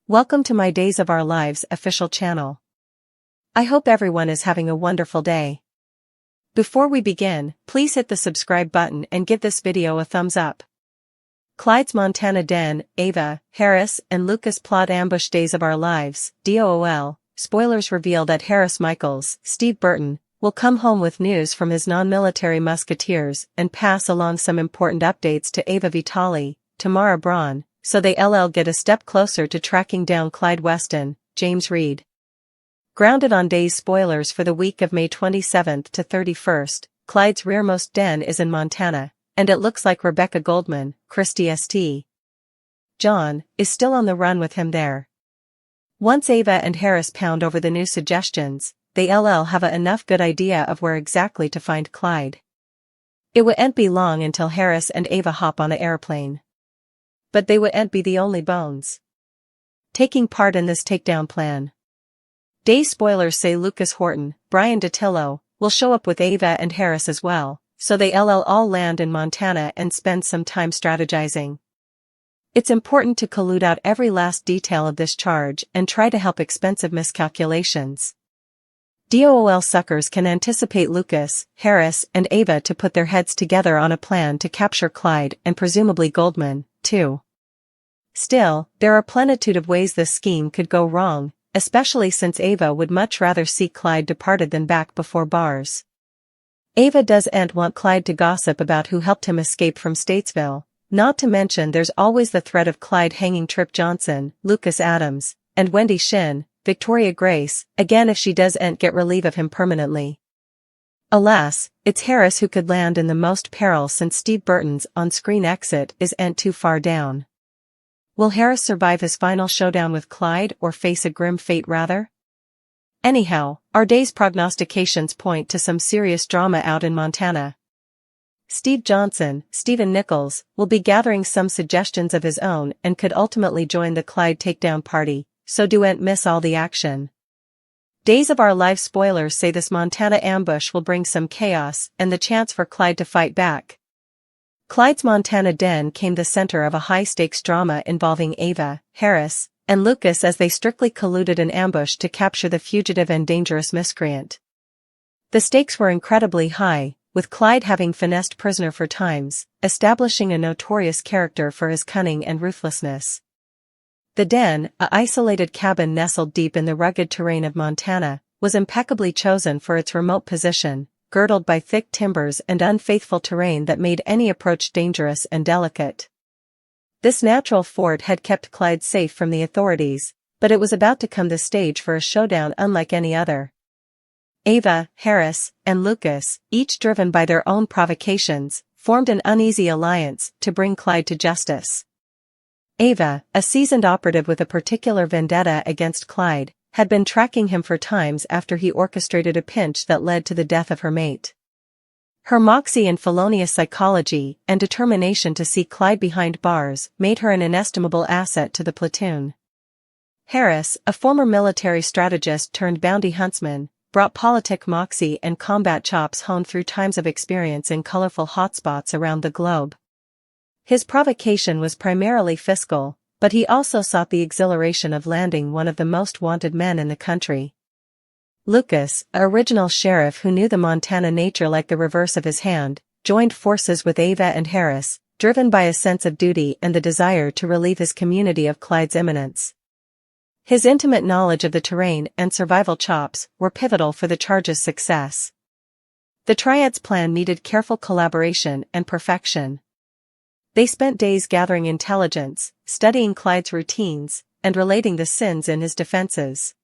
Welcome to my Days of Our Lives official channel. I hope everyone is having a wonderful day. Before we begin, please hit the subscribe button and give this video a thumbs up. Clyde's Montana den, Ava, Harris, and Lucas plot ambush Days of Our Lives, DOOL. Spoilers reveal that Harris Michaels, Steve Burton, will come home with news from his non-military musketeers and pass along some important updates to Ava Vitale, Tamara Braun, so they get a step closer to tracking down Clyde Weston, James Reed. Grounded on Days spoilers for the week of May 27th to 31st, Clyde's rearmost den is in Montana, and it looks like Rebecca Goldman, Christy St. John, is still on the run with him there. Once Ava and Harris pound over the new suggestions, they have enough good idea of where exactly to find Clyde. It wouldn't be long until Harris and Ava hop on an airplane. But they wouldn't be the only bones taking part in this takedown plan. Days spoilers say Lucas Horton, Brian DiTillo, will show up with Ava and Harris as well, so they all land in Montana and spend some time strategizing. It's important to collude out every last detail of this charge and try to help expensive miscalculations. DOOL suckers can anticipate Lucas, Harris, and Ava to put their heads together on a plan to capture Clyde and presumably Goldman, too. Still, there are plenitude of ways this scheme could go wrong, especially since Ava would much rather see Clyde departed than back before bars. Ava doesn't want Clyde to gossip about who helped him escape from Statesville, not to mention there's always the threat of Clyde hanging Trip Johnson, Lucas Adams, and Wendy Shin, Victoria Grace, again if she doesn't get relief of him permanently. Alas, it's Harris who could land in the most peril since Steve Burton's on-screen exit isn't too far down. Will Harris survive his final showdown with Clyde or face a grim fate rather? Anyhow, our day's prognostications point to some serious drama out in Montana. Steve Johnson, Stephen Nichols, will be gathering some suggestions of his own and could ultimately join the Clyde takedown party, so don't miss all the action. Days of Our Lives spoilers say this Montana ambush will bring some chaos and the chance for Clyde to fight back. Clyde's Montana den came the center of a high-stakes drama involving Ava, Harris, and Lucas as they strictly colluded an ambush to capture the fugitive and dangerous miscreant. The stakes were incredibly high, with Clyde having finessed prisoner for times, establishing a notorious character for his cunning and ruthlessness. The den, a isolated cabin nestled deep in the rugged terrain of Montana, was impeccably chosen for its remote position, girdled by thick timbers and unfaithful terrain that made any approach dangerous and delicate. This natural fort had kept Clyde safe from the authorities, but it was about to come the stage for a showdown unlike any other. Ava, Harris, and Lucas, each driven by their own provocations, formed an uneasy alliance to bring Clyde to justice. Ava, a seasoned operative with a particular vendetta against Clyde, had been tracking him for times after he orchestrated a pinch that led to the death of her mate. Her moxie and felonious psychology and determination to see Clyde behind bars made her an inestimable asset to the platoon. Harris, a former military strategist turned bounty huntsman, brought politic moxie and combat chops honed through times of experience in colorful hotspots around the globe. His provocation was primarily fiscal, but he also sought the exhilaration of landing one of the most wanted men in the country. Lucas, an original sheriff who knew the Montana nature like the reverse of his hand, joined forces with Ava and Harris, driven by a sense of duty and the desire to relieve his community of Clyde's imminence. His intimate knowledge of the terrain and survival chops were pivotal for the charge's success. The triad's plan needed careful collaboration and perfection. They spent days gathering intelligence, studying Clyde's routines, and relating the sins in his defenses.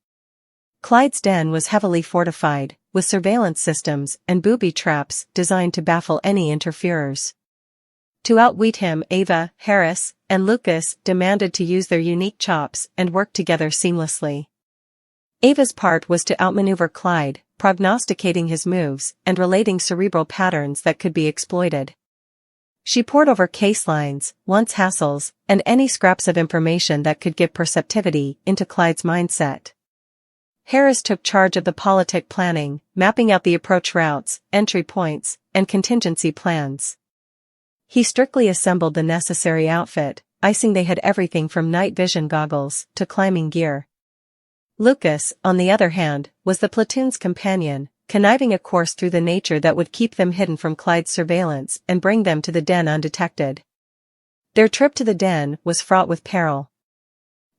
Clyde's den was heavily fortified, with surveillance systems and booby traps designed to baffle any interferers. To outwit him, Ava, Harris, and Lucas demanded to use their unique chops and work together seamlessly. Ava's part was to outmaneuver Clyde, prognosticating his moves and relating cerebral patterns that could be exploited. She pored over case lines, wants hassles, and any scraps of information that could give perceptivity into Clyde's mindset. Harris took charge of the politic planning, mapping out the approach routes, entry points, and contingency plans. He strictly assembled the necessary outfit, icing they had everything from night vision goggles to climbing gear. Lucas, on the other hand, was the platoon's companion, conniving a course through the nature that would keep them hidden from Clyde's surveillance and bring them to the den undetected. Their trip to the den was fraught with peril.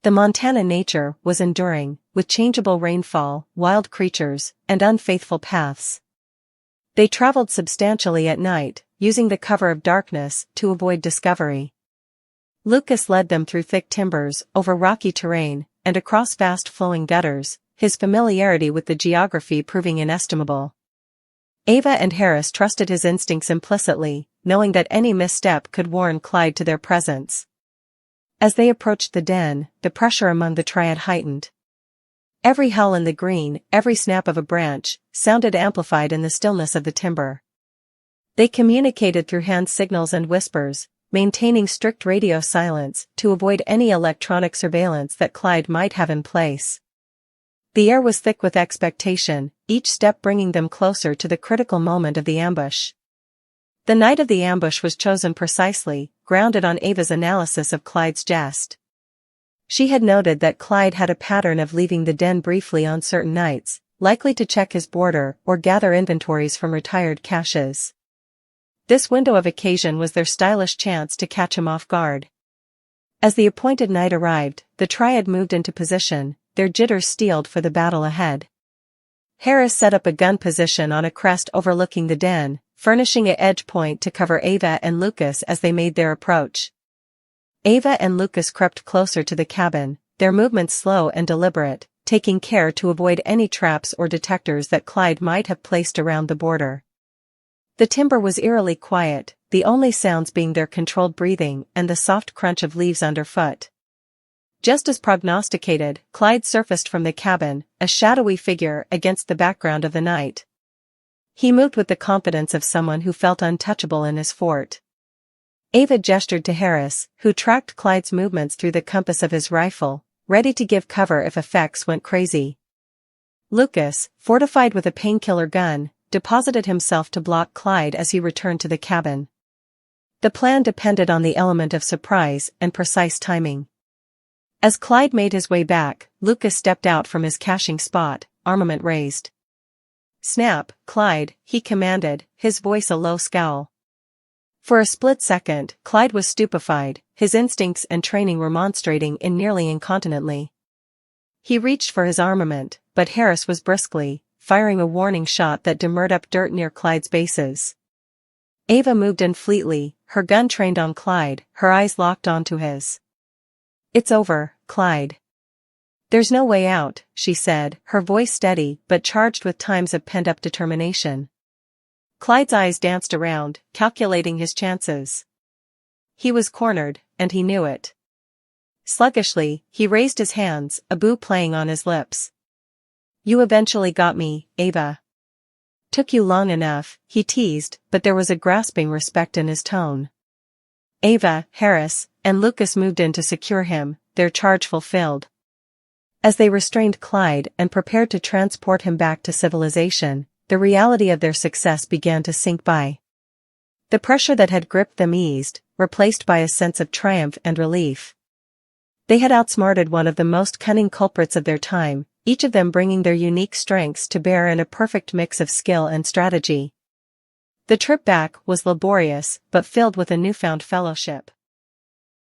The Montana nature was enduring, with changeable rainfall, wild creatures, and unfaithful paths. They traveled substantially at night, using the cover of darkness to avoid discovery. Lucas led them through thick timbers, over rocky terrain, and across fast-flowing gutters, his familiarity with the geography proving inestimable. Ava and Harris trusted his instincts implicitly, knowing that any misstep could warn Clyde to their presence. As they approached the den, the pressure among the triad heightened. Every howl in the green, every snap of a branch, sounded amplified in the stillness of the timber. They communicated through hand signals and whispers, maintaining strict radio silence to avoid any electronic surveillance that Clyde might have in place. The air was thick with expectation, each step bringing them closer to the critical moment of the ambush. The night of the ambush was chosen precisely, grounded on Ava's analysis of Clyde's jest. She had noted that Clyde had a pattern of leaving the den briefly on certain nights, likely to check his border or gather inventories from retired caches. This window of occasion was their stylish chance to catch him off guard. As the appointed night arrived, the triad moved into position, their jitters steeled for the battle ahead. Harris set up a gun position on a crest overlooking the den, furnishing an edge point to cover Ava and Lucas as they made their approach. Ava and Lucas crept closer to the cabin, their movements slow and deliberate, taking care to avoid any traps or detectors that Clyde might have placed around the border. The timber was eerily quiet, the only sounds being their controlled breathing and the soft crunch of leaves underfoot. Just as prognosticated, Clyde surfaced from the cabin, a shadowy figure against the background of the night. He moved with the confidence of someone who felt untouchable in his fort. Ava gestured to Harris, who tracked Clyde's movements through the compass of his rifle, ready to give cover if effects went crazy. Lucas, fortified with a painkiller gun, deposited himself to block Clyde as he returned to the cabin. The plan depended on the element of surprise and precise timing. As Clyde made his way back, Lucas stepped out from his caching spot, armament raised. "Snap, Clyde," he commanded, his voice a low scowl. For a split second, Clyde was stupefied, his instincts and training remonstrating nearly incontinently. He reached for his armament, but Harris was briskly firing a warning shot that demurred up dirt near Clyde's bases. Ava moved in fleetly, her gun trained on Clyde, her eyes locked onto his. "It's over, Clyde. There's no way out," she said, her voice steady but charged with times of pent-up determination. Clyde's eyes danced around, calculating his chances. He was cornered, and he knew it. Sluggishly, he raised his hands, a boo playing on his lips. "You eventually got me, Ava. Took you long enough," he teased, but there was a grasping respect in his tone. Ava, Harris, and Lucas moved in to secure him, their charge fulfilled. As they restrained Clyde and prepared to transport him back to civilization, the reality of their success began to sink by. The pressure that had gripped them eased, replaced by a sense of triumph and relief. They had outsmarted one of the most cunning culprits of their time, each of them bringing their unique strengths to bear in a perfect mix of skill and strategy. The trip back was laborious but filled with a newfound fellowship.